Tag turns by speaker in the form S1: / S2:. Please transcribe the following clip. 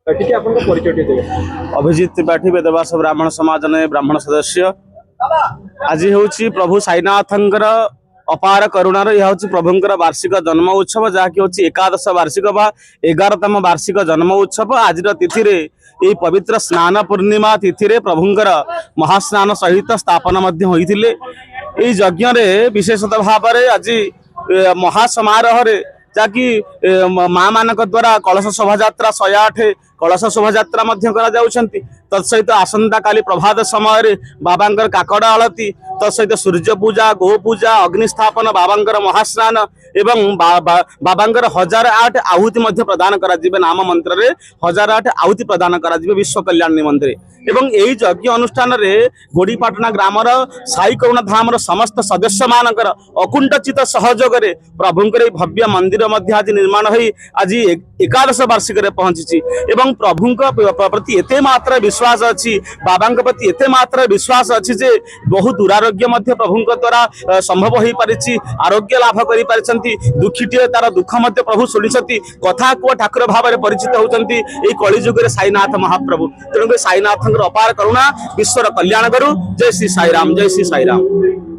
S1: ଟିକେ ଆପଣଙ୍କ ପରିଚୟ ଟିକେ ଦେବେ।
S2: अभिजित त्रिपाठी वेदव्यास ब्राह्मण समाज ने ब्राह्मण सदस्य। आज हूँ प्रभु साईनाथंकर अपार करुणार यह हूँ प्रभुंकर वार्षिक जन्म उत्सव जहाँकि हूँ एकादश वार्षिक बा 11तम वार्षिक जन्म उत्सव। आज तिथि ये पवित्र स्नान पूर्णिमा तिथि प्रभुंकर महास्नान सहित स्थापना होते। यज्ञ विशेषतः भाव आज महासमारोह जहाँकि माँ मान द्वारा कलश शोभा 108 कलश शोभा तत्सहित आसंता काली प्रभात समय बाबांकर काकड़ा आलती तत्सहित सूर्य पूजा गो पूजा अग्निस्थापन बाबांकर महास्नान एवं बाबांकर 1008 आहुति प्रदान करा नाम मंत्र रे 1008 आहुति प्रदान करा विश्व कल्याण निमंत्रे एवं यही यज्ञ अनुष्ठान रे गोड़ीपाटना ग्रामर साई करुणा धामर समस्त सदस्य मानकर अकुंठचित सहयोग रे प्रभुंकर भव्य मंदिर आज निर्माण होई आज एकादश वार्षिक रे पहुंची एवं प्रभुंक प्रति एते मात्रा विश्वास अच्छी बाबा प्रति एते मात्रा विश्वास अच्छी जे बहु दुरारोग्य प्रभुंक द्वारा संभव हो पारिछि आरोग्य लाभ करि पारिछंती दुखीटिए तार दुख प्रभु शुणिछंती कथा को ठाकुर भाव में परिचित होउछंती एई कलिजुग रे साईनाथ महाप्रभु तेणु साईनाथ अपार करुणा विश्वर कल्याण करू। जय श्री साईराम जय श्री साईराम।